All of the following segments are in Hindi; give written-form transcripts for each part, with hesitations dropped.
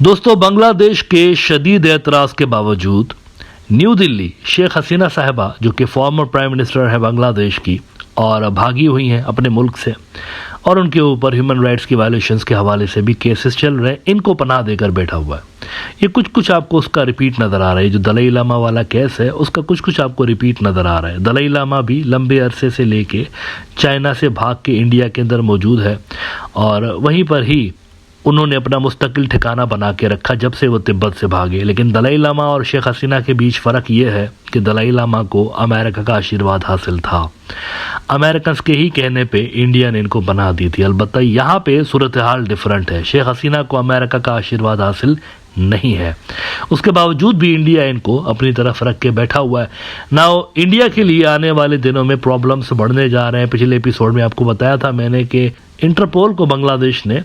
दोस्तों, बांग्लादेश के शदीद एतराज़ के बावजूद न्यू दिल्ली शेख हसीना साहिबा, जो कि फॉर्मर प्राइम मिनिस्टर है बांग्लादेश की और भागी हुई हैं अपने मुल्क से, और उनके ऊपर ह्यूमन राइट्स की वायलेशंस के हवाले से भी केसेस चल रहे हैं, इनको पनाह देकर बैठा हुआ है। ये कुछ आपको उसका रिपीट नज़र आ रहा है। जो दलाई लामा वाला केस है उसका कुछ आपको रिपीट नज़र आ रहा है। दलाई लामा भी लंबे अरसे से लेके चाइना से भाग के इंडिया के अंदर मौजूद है और वहीं पर ही उन्होंने अपना मुस्तकिल ठिकाना बना के रखा जब से वो तिब्बत से भागे। लेकिन दलाई लामा और शेख हसीना के बीच फ़र्क ये है कि दलाई लामा को अमेरिका का आशीर्वाद हासिल था। अमेरिकन के ही कहने पे इंडिया ने इनको बना दी थी। अलबत्ता यहाँ पे सूरत हाल डिफरेंट है। शेख हसीना को अमेरिका का आशीर्वाद हासिल नहीं है, उसके बावजूद भी इंडिया इनको अपनी तरफ रख के बैठा हुआ है। नाउ इंडिया के लिए आने वाले दिनों में प्रॉब्लम्स बढ़ने जा रहे हैं। पिछले एपिसोड में आपको बताया था मैंने कि इंटरपोल को बांग्लादेश ने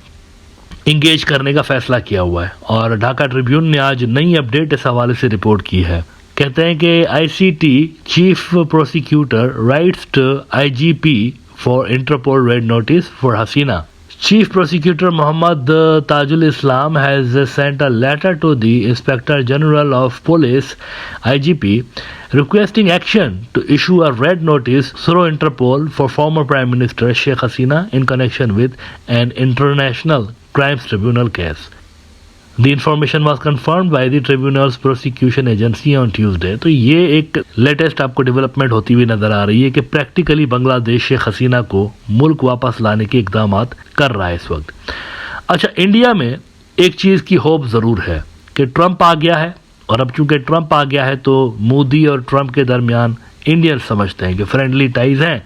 इंगेज करने का फैसला किया हुआ है और ढाका ट्रिब्यून ने आज नई अपडेट इस हवाले से रिपोर्ट की है। कहते हैं कि ICT chief prosecutor writes to IGP for Interpol red notice for Hasina. Chief Prosecutor Muhammad Tajul Islam has sent a letter to the Inspector General of Police (IGP) requesting action to issue a red notice through Interpol for former Prime Minister Sheikh Hasina in connection with an international crimes tribunal case. The information was confirmed by the tribunal's prosecution agency on Tuesday. तो ये एक लेटेस्ट आपको डेवलपमेंट होती हुई नजर आ रही है कि प्रैक्टिकली बांग्लादेश शेख हसीना को मुल्क वापस लाने के इकदाम कर रहा है इस वक्त। अच्छा, इंडिया में एक चीज़ की होप ज़रूर है कि ट्रंप आ गया है और अब चूंकि ट्रंप आ गया है तो मोदी और ट्रंप के दरमियान इंडियन समझते हैं कि फ्रेंडली टाइज हैं,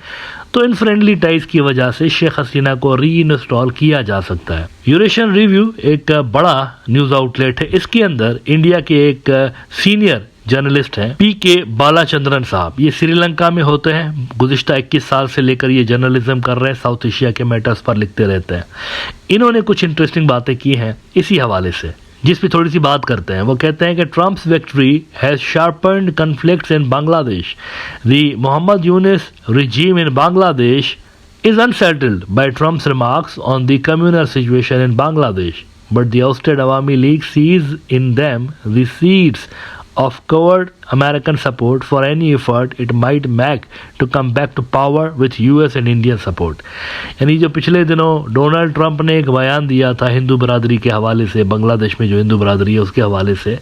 तो इन फ्रेंडली टाइज की वजह से शेख हसीना को री इंस्टॉल किया जा सकता है। यूरेशियन रिव्यू एक बड़ा न्यूज आउटलेट है, इसके अंदर इंडिया के एक सीनियर जर्नलिस्ट हैं पीके बालाचंद्रन साहब। ये श्रीलंका में होते हैं, गुज़िश्ता 21 साल से लेकर ये जर्नलिज्म कर रहे हैं, साउथ एशिया के मैटर्स पर लिखते रहते हैं। इन्होंने कुछ इंटरेस्टिंग बातें की हैं इसी हवाले से, जिस पे थोड़ी सी बात करते हैं। वो कहते हैं कि Trump's victory has sharpened conflicts in Bangladesh. The Mohammad Yunus regime in Bangladesh is unsettled by Trump's remarks on the communal situation in Bangladesh, but the ousted Awami League sees in them the seeds of covert American support for any effort it might make to come back to power with US and Indian support। यानी जो पिछले दिनों डोनाल्ड ट्रंप ने एक बयान दिया था हिंदू बरादरी के हवाले से, बांग्लादेश में जो हिंदू बरादरी है उसके हवाले से,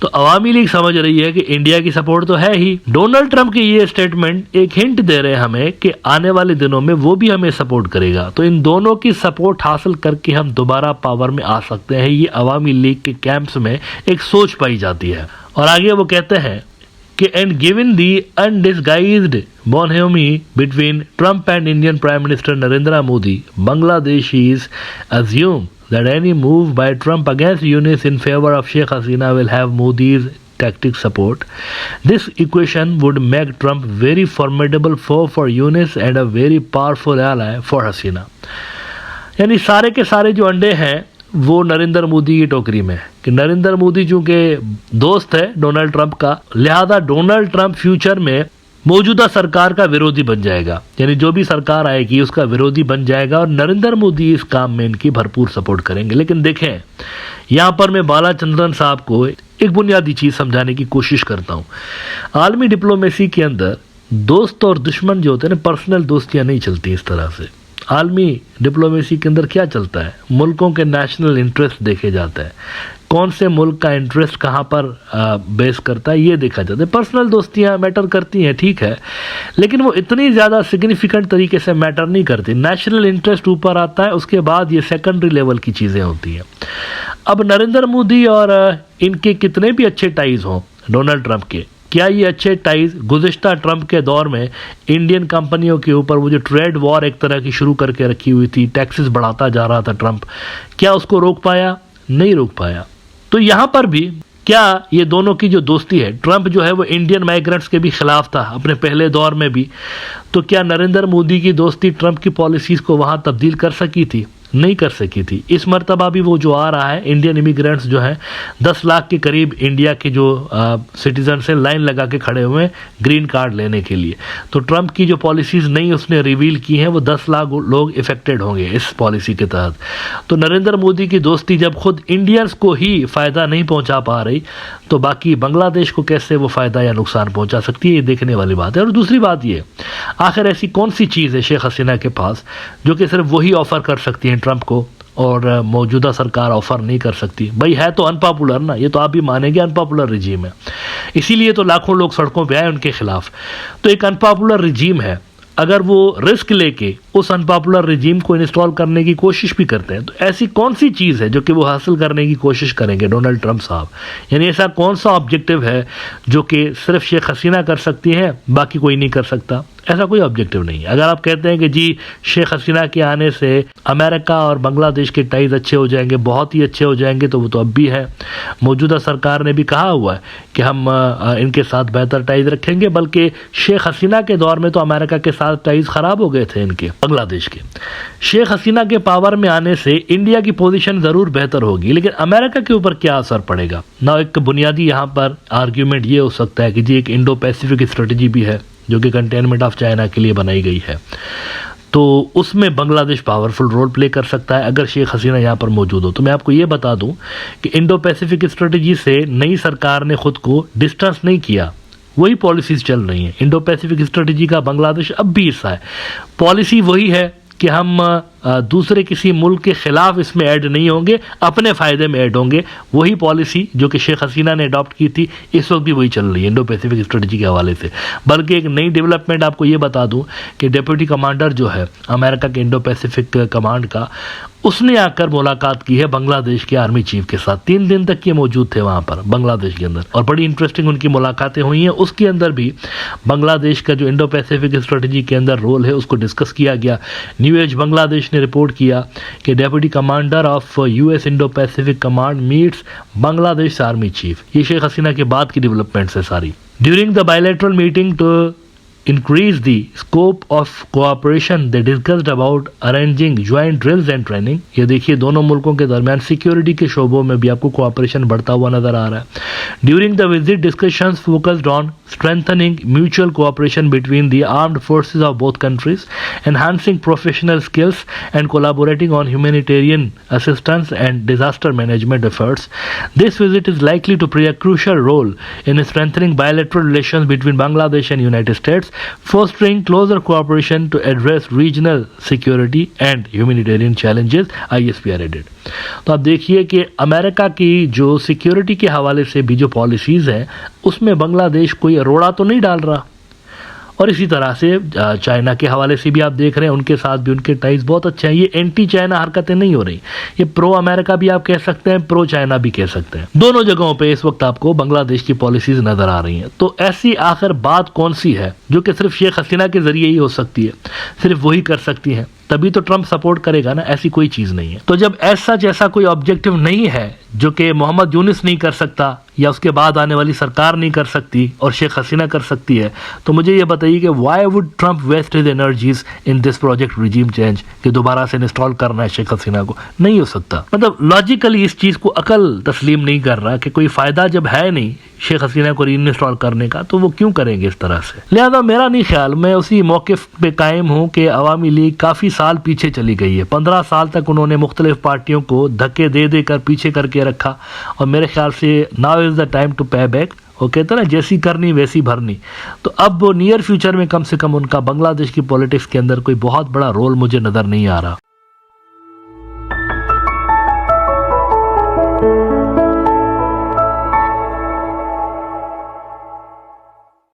तो अवामी लीग समझ रही है कि इंडिया की सपोर्ट तो है ही। डोनाल्ड ट्रंप के ये स्टेटमेंट एक हिंट दे रहे हैं हमें कि आने वाले दिनों में वो भी हमें सपोर्ट करेगा। तो इन दोनों की सपोर्ट हासिल करके हम दोबारा पावर में आ सकते हैं, ये अवामी लीग के कैंप्स में एक सोच पाई जाती है। और आगे वो कहते हैं कि and given the undisguised bonhomie between Trump and Indian Prime Minister Narendra Modi, Bangladeshis assume that any move by Trump against Yunus in favor of Sheikh Hasina will have Modi's tactic support. This equation would make Trump very formidable foe for Yunus and a very powerful ally for Hasina. यानी सारे के सारे जो अंडे हैं वो नरेंद्र मोदी की टोकरी में है कि नरेंद्र मोदी चूंकि दोस्त है डोनाल्ड ट्रंप का, लिहाजा डोनाल्ड ट्रंप फ्यूचर में मौजूदा सरकार का विरोधी बन जाएगा। यानी जो भी सरकार आएगी उसका विरोधी बन जाएगा और नरेंद्र मोदी इस काम में इनकी भरपूर सपोर्ट करेंगे। लेकिन देखें, यहाँ पर मैं बालाचंद्रन साहब को एक बुनियादी चीज़ समझाने की कोशिश करता हूँ। आलमी डिप्लोमेसी के अंदर दोस्त और दुश्मन जो होते हैं ना, पर्सनल दोस्तियाँ नहीं चलती इस तरह से। आलमी डिप्लोमेसी के अंदर क्या चलता है, मुल्कों के नेशनल इंटरेस्ट देखे जाता है, कौन से मुल्क का इंटरेस्ट कहाँ पर बेस करता है ये देखा जाता है। पर्सनल दोस्तियाँ मैटर करती हैं, ठीक है, लेकिन वो इतनी ज़्यादा सिग्निफिकेंट तरीके से मैटर नहीं करती। नेशनल इंटरेस्ट ऊपर आता है, उसके बाद ये सेकेंडरी लेवल की चीज़ें होती हैं। अब नरेंद्र मोदी और इनके कितने भी अच्छे टाइज हों डोनाल्ड ट्रंप के, क्या ये अच्छे टाइज गुज़िश्ता ट्रंप के दौर में इंडियन कंपनियों के ऊपर वो जो ट्रेड वॉर एक तरह की शुरू करके रखी हुई थी, टैक्सेस बढ़ाता जा रहा था ट्रंप, क्या उसको रोक पाया? नहीं रोक पाया। तो यहाँ पर भी क्या ये दोनों की जो दोस्ती है, ट्रंप जो है वो इंडियन माइग्रेंट्स के भी खिलाफ था अपने पहले दौर में भी, तो क्या नरेंद्र मोदी की दोस्ती ट्रंप की पॉलिसीज़ को वहाँ तब्दील कर सकी थी? नहीं कर सकी थी। इस मर्तबा भी वो जो आ रहा है, इंडियन इमिग्रेंट्स जो हैं 10 लाख के करीब इंडिया के जो सिटीजन से लाइन लगा के खड़े हुए हैं ग्रीन कार्ड लेने के लिए। तो ट्रंप की जो पॉलिसीज नहीं उसने रिवील की हैं, वो 10 लाख लोग इफेक्टेड होंगे इस पॉलिसी के तहत। तो नरेंद्र मोदी की दोस्ती जब खुद इंडियंस को ही फ़ायदा नहीं पहुंचा पा रही, तो बाकी बांग्लादेश को कैसे वो फ़ायदा या नुकसान पहुंचा सकती है, ये देखने वाली बात है। और दूसरी बात ये, आखिर ऐसी कौन सी चीज़ है शेख हसीना के पास जो कि सिर्फ वही ऑफ़र कर सकती है ट्रंप को और मौजूदा सरकार ऑफर नहीं कर सकती? भाई है तो अनपॉपुलर ना, ये तो आप भी मानेंगे अनपॉपुलर रिजीम है, इसीलिए तो लाखों लोग सड़कों पे आए उनके खिलाफ। तो एक अनपॉपुलर रिजीम है, अगर वो रिस्क लेके उस अनपॉपुलर रिजीम को इंस्टॉल करने की कोशिश भी करते हैं, तो ऐसी कौन सी चीज़ है जो कि वो हासिल करने की कोशिश करेंगे डोनाल्ड ट्रंप साहब? यानी ऐसा कौन सा ऑब्जेक्टिव है जो कि सिर्फ शेख हसीना कर सकती है, बाकी कोई नहीं कर सकता? ऐसा कोई ऑब्जेक्टिव नहीं है। अगर आप कहते हैं कि जी शेख हसीना के आने से अमेरिका और बांग्लादेश के टाइज अच्छे हो जाएंगे, बहुत ही अच्छे हो जाएंगे, तो वो तो अब भी है। मौजूदा सरकार ने भी कहा हुआ है कि हम इनके साथ बेहतर टाइज रखेंगे, बल्कि शेख हसीना के दौर में तो अमेरिका के साथ टाइज खराब हो गए थे इनके, बांग्लादेश के। शेख हसीना के पावर में आने से इंडिया की पोजीशन ज़रूर बेहतर होगी, लेकिन अमेरिका के ऊपर क्या असर पड़ेगा ना? एक बुनियादी यहाँ पर आर्ग्यूमेंट ये हो सकता है कि जी एक इंडो पैसिफिक स्ट्रेटजी भी है जो कि कंटेनमेंट ऑफ चाइना के लिए बनाई गई है, तो उसमें बांग्लादेश पावरफुल रोल प्ले कर सकता है अगर शेख हसीना यहाँ पर मौजूद हो। तो मैं आपको ये बता दूं कि इंडो पैसिफिक स्ट्रेटजी से नई सरकार ने खुद को डिस्टेंस नहीं किया, वही पॉलिसीज चल रही हैं। इंडो पैसिफिक स्ट्रेटजी का बांग्लादेश अब भी हिस्सा है, पॉलिसी वही है कि हम दूसरे किसी मुल्क के खिलाफ इसमें ऐड नहीं होंगे, अपने फ़ायदे में ऐड होंगे। वही पॉलिसी जो कि शेख हसीना ने अडॉप्ट की थी, इस वक्त भी वही चल रही है इंडो पैसिफिक स्ट्रेटजी के हवाले से। बल्कि एक नई डेवलपमेंट आपको ये बता दूं कि डिप्टी कमांडर जो है अमेरिका के इंडो पैसिफिक कमांड का, उसने आकर मुलाकात की है बांग्लादेश के आर्मी चीफ के साथ। 3 दिन तक ये मौजूद थे वहाँ पर बांग्लादेश के अंदर, और बड़ी इंटरेस्टिंग उनकी मुलाकातें हुई हैं। उसके अंदर भी बांग्लादेश का जो इंडो पैसिफिक स्ट्रेटजी के अंदर रोल है उसको डिस्कस किया गया। न्यू एज बांग्लादेश ने रिपोर्ट किया कि deputy commander of US Indo Pacific command meets Bangladesh army chief. ये शेख हसीना के बाद की डेवलपमेंट्स है सारी। During the bilateral meeting to increase the scope of cooperation, they discussed about arranging joint drills and training। ये देखिए दोनों मुल्कों के दरमियान सिक्योरिटी के शोबों में भी आपको कोऑपरेशन बढ़ता हुआ नजर आ रहा है। During the visit, discussions focused on strengthening mutual cooperation between the armed forces of both countries, enhancing professional skills and collaborating on humanitarian assistance and disaster management efforts। This visit is likely to play a crucial role in strengthening bilateral relations between Bangladesh and United States, fostering closer cooperation to address regional security and humanitarian challenges, ISP added। तो आप देखिए कि अमेरिका की जो सिक्योरिटी के हवाले से भी जो पॉलिसीज़ हैं उसमें बांग्लादेश कोई रोड़ा तो नहीं डाल रहा, और इसी तरह से चाइना के हवाले से भी आप देख रहे हैं उनके साथ भी उनके टाइज बहुत अच्छे हैं। ये एंटी चाइना हरकतें नहीं हो रही, ये प्रो अमेरिका भी आप कह सकते हैं, प्रो चाइना भी कह सकते हैं। दोनों जगहों पे इस वक्त आपको बांग्लादेश की पॉलिसीज नजर आ रही हैं। तो ऐसी आखिर बात कौन सी है जो कि सिर्फ शेख हसीना के जरिए ही हो सकती है, सिर्फ वही कर सकती है, तभी तो ट्रंप सपोर्ट करेगा ना? ऐसी कोई चीज नहीं है। तो जब ऐसा कोई ऑब्जेक्टिव नहीं है जो कि मोहम्मद यूनिस नहीं कर सकता या उसके बाद आने वाली सरकार नहीं कर सकती और शेख हसीना कर सकती है, तो मुझे ये बताइए कि why would Trump waste his energies in this project regime change, कि दोबारा से इंस्टॉल करना है शेख हसीना को? नहीं हो सकता। मतलब लॉजिकली इस चीज को अकल तस्लीम नहीं कर रहा कि कोई फायदा जब है नहीं शेख हसीना को रीइंस्टॉल करने का, तो वो क्यों करेंगे इस तरह से? लिहाजा मेरा नहीं ख्याल, मैं उसी मौक़िफ़ पे कायम हूँ कि अवामी लीग काफ़ी साल पीछे चली गई है। 15 साल तक उन्होंने मुख्तलिफ पार्टियों को धक्के दे दे कर पीछे करके रखा, और मेरे ख्याल से now is the time to pay back. वो कहते हैं ना, जैसी करनी वैसी भरनी। तो अब नियर फ्यूचर में कम से कम उनका बांग्लादेश की पॉलिटिक्स के अंदर कोई बहुत बड़ा रोल मुझे नज़र नहीं आ रहा।